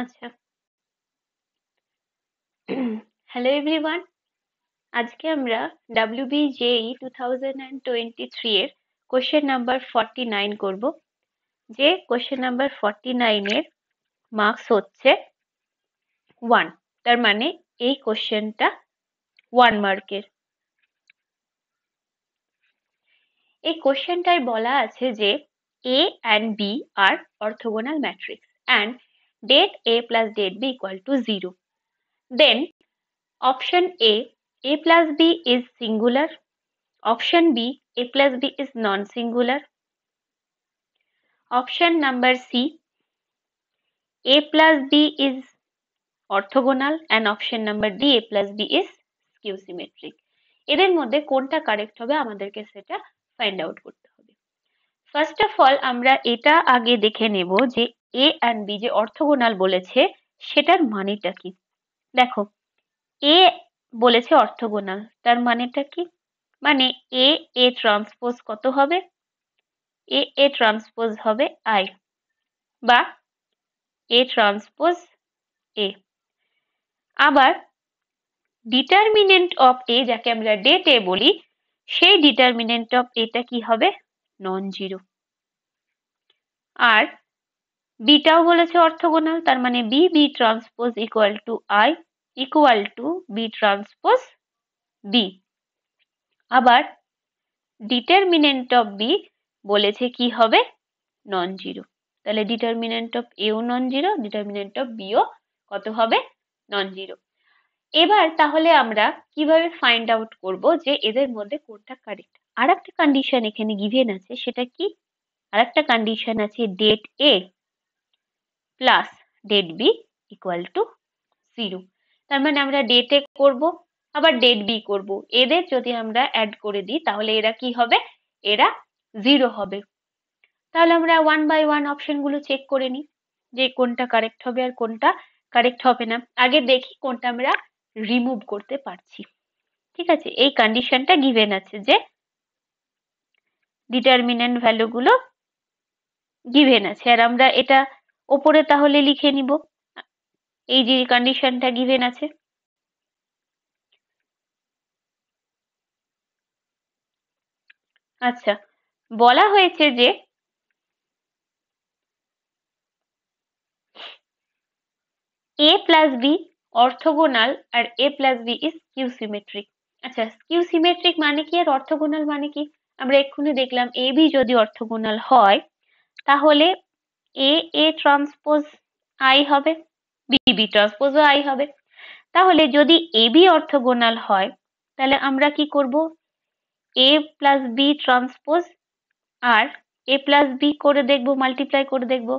আচ্ছা। Hello everyone, আজকে আমরা WBJE 2023 এর কোশ্চেন নাম্বার 49 করব। যে কোশ্চেন নাম্বার 49 এর মার্কস হচ্ছে 1। তার মানে এই কোশ্চেনটা 1 মার্কের। এই কোশ্চেনটায় বলা আছে যে A and B are orthogonal matrix and det A plus det B equal to 0. Then option A plus B is singular. Option B, A plus B is non-singular. Option number C, A plus B is orthogonal, and option number D, A plus B is skew symmetric. এদের মধ্যে কোনটা correct হবে আমাদেরকে সেটা find out করতে হবে। First of all আমরা এটা আগে দেখে নেব যে A and B যে অর্থোগোনাল বলেছে সেটার মানেটা কি। দেখো, A বলেছে অর্থোগোনাল, তার মানেটা কি? মানে A ট্রান্সপোজ কত হবে? A ট্রান্সপোজ হবে I বা A ট্রান্সপোজ A। আবার ডিটারমিনেন্ট অফ A যাকে আমরা det A বলি, সেই ডিটারমিনেন্ট অফ এটা কি হবে? Non zero. আর বিটাও বলেছে অর্থোগোনাল, তার মানে B transpose equal to I equal to B transpose B। আবার ডিটারমিনেন্ট অফ B বলেছে কি হবে? Non zero. তাহলে ডিটারমিনেন্ট অফ এও নন জিরো, ডিটারমিনেন্ট অফ বিও কত হবে? Non zero. এবার তাহলে আমরা কিভাবে ফাইন্ড আউট করব যে এদের মধ্যে কোনটা কারেক্ট? আর একটা কন্ডিশন এখানে গিভেন আছে, সেটা কি? আর একটা কন্ডিশন আছে det A plus det B equal to 0। তার মানে আমরা det A করব, আবার det B করব। এদের যদি আমরা অ্যাড করে দিই তাহলে এরা কি হবে? এরা 0 হবে। তাহলে আমরা 1 বাই 1 অপশনগুলো চেক করে নিই যে কোনটা কারেক্ট হবে আর কোনটা কারেক্ট হবে না। আগে দেখি কোনটা আমরা রিমুভ করতে পারছি। ঠিক আছে, এই কন্ডিশনটা গিভেন আছে যে ডিটারমিনেন্ট ভ্যালুগুলো গিভেন আছে, আর আমরা এটা ওপরে তাহলে লিখে নিব এই যে কন্ডিশনটা গিভেন আছে। আচ্ছা, বলা হয়েছে যে A plus B অর্থোগোনাল আর A plus B is skew symmetric। আচ্ছা, skew symmetric মানে কি আর অর্থোগোনাল মানে কি? আমরা এক্ষুনি দেখলাম AB যদি অর্থোগোনাল হয় তাহলে A ট্রান্সপোজ I হবে, B ট্রান্সপোজও I হবে। তাহলে যদি AB অর্থোগোনাল হয় তাহলে আমরা কি করব? A প্লাস B ট্রান্সপোজ আর A প্লাস B করে দেখব, মাল্টিপ্লাই করে দেখব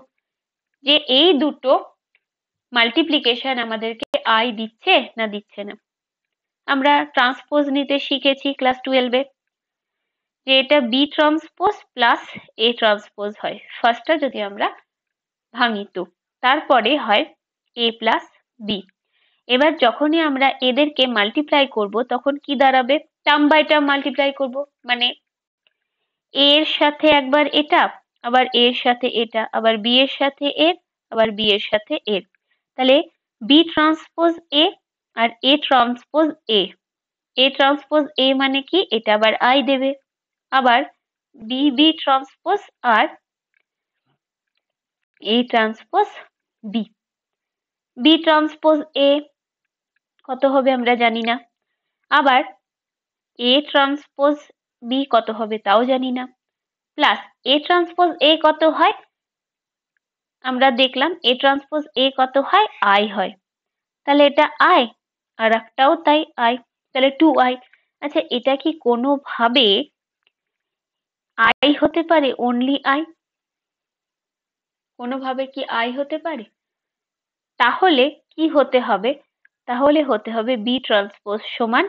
যে এই দুটো মাল্টিপ্লিকেশন আমাদেরকে I দিচ্ছে না দিচ্ছে না। আমরা ট্রান্সপোজ নিতে শিখেছি ক্লাস 12-এ যে এটা B transpose plus A transpose হয়। ফার্স্টটা যদি আমরা ভাঙি তো তারপরে হয় A প্লাস B। এবার যখনই আমরা এদেরকে মাল্টিপ্লাই করব তখন কি দাঁড়াবে? টার্ম বাই টার্ম মাল্টিপ্লাই করব, মানে A এর সাথে একবার এটা, আবার A এর সাথে এটা, আবার B এর সাথে এর, আবার B এর সাথে এর। তাহলে B ট্রান্সপোজ A আর A transpose A। A transpose A মানে কি? এটা আবার I দেবে। আবার B ট্রান্সপোজ আর A transpose B। B transpose A কত হবে আমরা জানি না। আবার A ট্রান্সপোজ B কত হবে তাও জানি না। প্লাস A ট্রান্সপোজ A কত হয়? আমরা দেখলাম A ট্রান্সপোজ A কত হয়? I হয়। তাহলে এটা I, আর একটাও তাই I, তাহলে 2I। আচ্ছা, এটা কি কোনোভাবে I হতে পারে? Only I? কোনোভাবে কি I হতে পারে? তাহলে কি হতে হবে? তাহলে হতে হবে B ট্রান্সপোজ সমান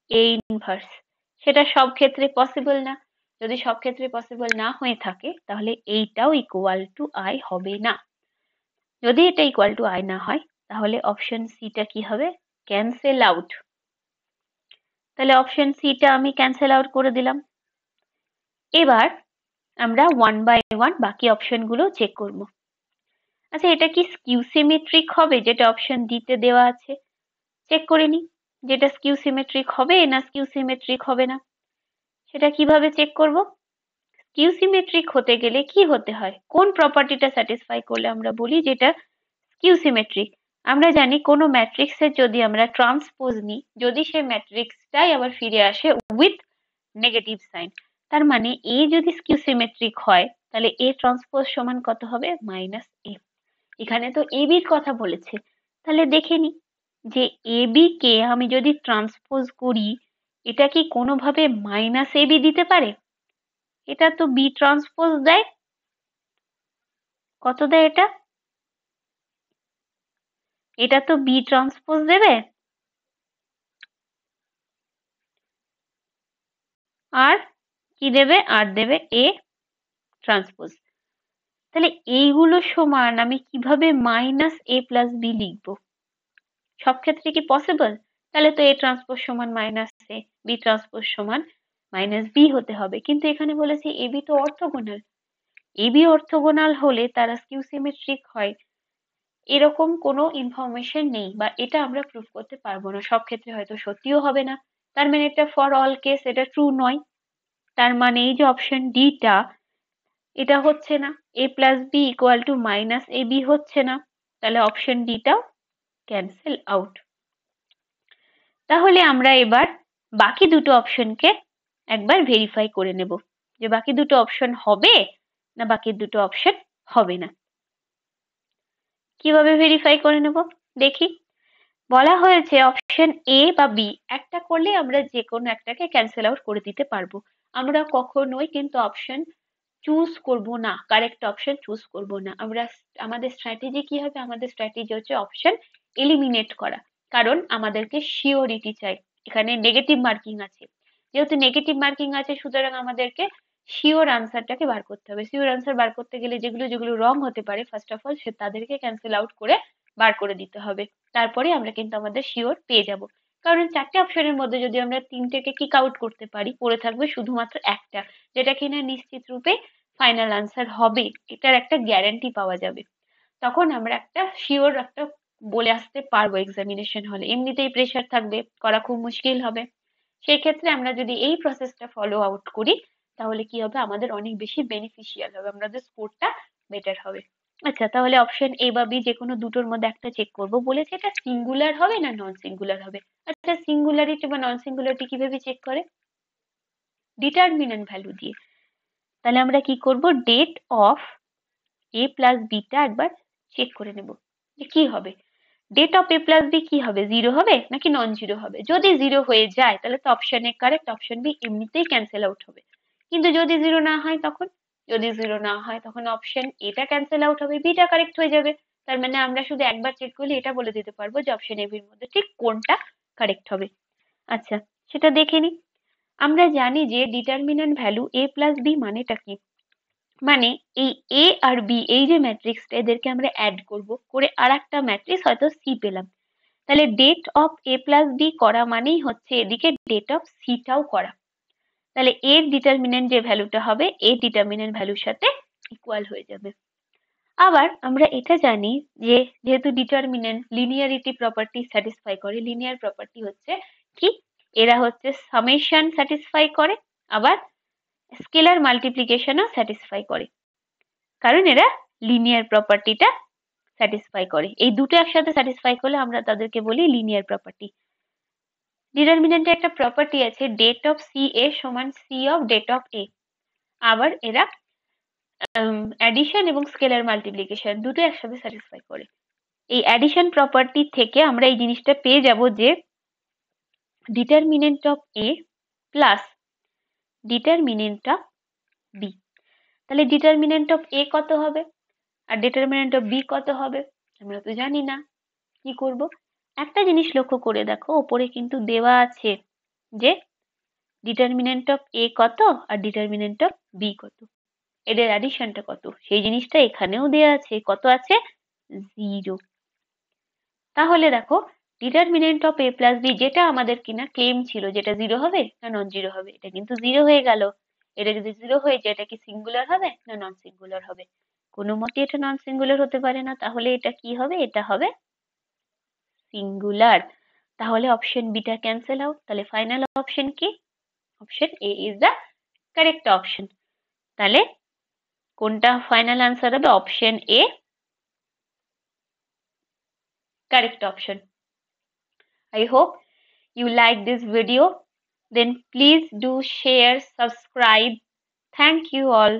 A ইনভার্স। সেটা সব ক্ষেত্রে পসিবল না। যদি সব ক্ষেত্রে পসিবল না হয়ে থাকে তাহলে এইটাও ইকুয়াল টু I হবে না। যদি এটা ইকুয়াল টু I না হয় তাহলে অপশন সিটা কি হবে? Cancel out. তাহলে অপশন সিটা আমি ক্যান্সেল আউট করে দিলাম। এবার আমরা 1 বাই 1 বাকি অপশনগুলো চেক করব। আচ্ছা, এটা কি স্কিউ সিমেট্রিক হবে যেটা অপশন ডি তে দেওয়া আছে? চেক করে নি যেটা স্কিউ সিমেট্রিক হবে না স্কিউ সিমেট্রিক হবে না। সেটা কিভাবে চেক করব? স্কিউ সিমেট্রিক হতে গেলে কি হতে হয়, কোন প্রপার্টিটা স্যাটিসফাই করলে আমরা বলি যেটা স্কিউ সিমেট্রিক? আমরা জানি কোনো ম্যাট্রিক্সের যদি আমরা ট্রান্সপোজ নিই, যদি সেই ম্যাট্রিক্সটাই আবার ফিরে আসে উইথ নেগেটিভ সাইন, তার মানে এ যদি স্কিউ সিমেট্রিক হয় তাহলে এ ট্রান্সপোজ সমান কত হবে? মাইনাস এ। এখানে তো এ বির কথা বলেছে, তাহলে দেখে নি যে এ বি কে আমি যদি ট্রান্সপোজ করি, এটা কি কোনোভাবে মাইনাস এ বি দিতে পারে? এটা তো বি ট্রান্সপোজ দেয়। কত দেয় এটা? এটা তো বি ট্রান্সপোজ দেবে, আর কি দেবে? আর দেবে এ ট্রান্সপোজ। তাহলে এইগুলো সমান আমি কিভাবে মাইনাস এ প্লাস বি লিখবো? সব ক্ষেত্রে কি পসিবল? তাহলে তো এ ট্রান্সপোজ সমান মাইনাস এ, বি ট্রান্সপোজ সমান মাইনাস বি হতে হবে, কিন্তু এখানে বলেছে এ বি তো অর্থোগোনাল। এ বি অর্থোগোনাল হলে তারা স্কিউ সিমেট্রিক হয় এরকম কোনো ইনফরমেশন নেই, বা এটা আমরা প্রুভ করতে পারবো না। সব ক্ষেত্রে হয়তো সত্যিও হবে না, তার মানে এটা ফর অল কেস এটা ট্রু নয়। তার মানে এই যে অপশন ডিটা, এটা হচ্ছে না, A plus B equal to minus A B হচ্ছে না, তাহলে অপশন ডিটাও ক্যান্সেল আউট। তাহলে আমরা এবার বাকি দুটো অপশনকে একবার ভেরিফাই করে নেব যে বাকি দুটো অপশন হবে না বাকি দুটো অপশন হবে না। কিভাবে ভেরিফাই করে নেব দেখি। বলা হয়েছে অপশন এ বা বি একটা করলে আমরা যে কোনো একটাকে ক্যান্সেল আউট করে দিতে পারবো। আমরা কখনোই কিন্তু অপশন চুজ করব না, কারেক্ট অপশন চুজ করব না। আমরা আমাদের স্ট্র্যাটেজি কি হবে? আমাদের স্ট্র্যাটেজি হচ্ছে অপশন এলিমিনেট করা, কারণ আমাদেরকে শিওরিটি চাই। এখানে নেগেটিভ মার্কিং আছে, যেহেতু নেগেটিভ মার্কিং আছে সুতরাং আমাদেরকে শিওর আনসারটাকে বার করতে হবে। শিওর আনসার বার করতে গেলে যেগুলো যেগুলো রং হতে পারে ফার্স্ট অফ অল সে তাদেরকে ক্যান্সেল আউট করে বার করে দিতে হবে, তারপরে আমরা কিন্তু আমাদের শিওর পেয়ে যাব। কারণ চারটে অপশনের মধ্যে যদি আমরা তিনটেকে কিক আউট করতে পারি, পড়ে থাকবে শুধুমাত্র একটা, যেটা কিনা নিশ্চিত রূপে ফাইনাল আনসার হবে, এটার একটা গ্যারান্টি পাওয়া যাবে। তখন আমরা একটা শিওর একটা বলে আসতে পারবো এক্সামিনেশন হলে। এমনিতেই প্রেশার থাকবে, করা খুব মুশকিল হবে। সেই ক্ষেত্রে আমরা যদি এই প্রসেসটা ফলো আউট করি তাহলে কি হবে? আমাদের অনেক বেশি বেনিফিশিয়াল হবে, আমাদের স্কোরটা বেটার হবে। আচ্ছা, তাহলে অপশন এ বা বি যে কোনো দুটোর মধ্যে একটা চেক করব বলেছে, এটা সিঙ্গুলার হবে না নন সিঙ্গুলার হবে? আচ্ছা, সিঙ্গুলারিটি বা নন সিঙ্গুলারিটি কিভাবে চেক করে? ডিটারমিনেন্ট ভ্যালু দিয়ে। তাহলে আমরা কি করব? ডেট অফ এ প্লাস বিটা একবার চেক করে নেব যে কি হবে। Det of A plus B কি হবে? জিরো হবে নাকি নন জিরো হবে? যদি জিরো হয়ে যায় তাহলে তো option A correct, option B এমনিতেই ক্যান্সেল আউট হবে। কিন্তু যদি জিরো না হয় তখন? যদি জিরো না হয় তখন অপশন এটা ক্যান্সেল আউট হবে, বিটা কারেক্ট হয়ে যাবে। তার মানে আমরা শুধু একবার চেক করলে এটা বলে দিতে পারবো যে অপশন এ বির মধ্যে ঠিক কোনটা কারেক্ট হবে। আচ্ছা, সেটা দেখে নি। আমরা জানি যে ডিটারমিনেন্ট ভ্যালু এ প্লাস বি মানেটা কি? মানে এই এ আর বি এই যে ম্যাট্রিক্সটা এদেরকে আমরা অ্যাড করব, করে আর একটা ম্যাট্রিক্স হয়তো সি পেলাম। তাহলে det of A plus B করা মানেই হচ্ছে এদিকে ডেট অফ সিটাও করা। তাহলে এর ডিটারমিনেন্ট যে ভ্যালুটা হবে এ ডিটারমিনেন্ট ভ্যালুর সাথে ইকুয়াল হয়ে যাবে। আবার আমরা এটা জানি যে যেহেতু ডিটারমিনেন্ট লিনিয়ারিটি প্রপার্টি স্যাটিসফাই করে, লিনিয়ার প্রপার্টি হচ্ছে কি? এরা হচ্ছে সামেশন স্যাটিসফাই করে, আবার স্কেলার মাল্টিপ্লিকেশনও স্যাটিসফাই করে, কারণ এরা লিনিয়ার প্রপার্টিটা স্যাটিসফাই করে। এই দুটো একসাথে স্যাটিসফাই করলে আমরা তাদেরকে বলি লিনিয়ার প্রপার্টি। ডিটারমিনেন্টে একটা প্রপার্টি আছে ডেট অফ সি এ সমান সি অফ ডেট অফ এ। আবার এরা অ্যাডিশন এবং স্কেলার মাল্টিপ্লিকেশন দুটো একসাথে স্যাটিসফাই করে। এই অ্যাডিশন প্রপার্টি থেকে আমরা এই জিনিসটা পেয়ে যাব যে determinant of A plus determinant of B. তাহলে ডিটারমিনেন্ট অফ এ কত হবে আর ডিটারমিনেন্ট অফ বি কত হবে? আমরা তো জানি না। কি করব? একটা জিনিস লক্ষ্য করে দেখো, ওপরে কিন্তু দেওয়া আছে যে ডিটারমিনেন্ট অফ এ কত আর ডিটারমিনেন্ট অফ বি কত, এদের অ্যাডিশনটা কত, সেই জিনিসটা এখানেও দেওয়া আছে। কত আছে? 0। তাহলে দেখো determinant of A plus B যেটা আমাদের কিনা ক্লেম ছিল যেটা 0 হবে না নন জিরো হবে, এটা কিন্তু 0 হয়ে গেল। এটা যদি 0 হয়ে যায় এটা কি সিঙ্গুলার হবে না নন সিঙ্গুলার হবে? কোনো মতে এটা নন সিঙ্গুলার হতে পারে না, তাহলে এটা কি হবে? এটা হবে সিঙ্গুলার। তাহলে অপশন বিটা ক্যান্সেল আউট। তাহলে ফাইনাল অপশন কি? Option A is the correct option. তাহলে কোনটা ফাইনাল আনসার হবে? Option A correct option. I hope you like this video. Then please do share, subscribe. Thank you all.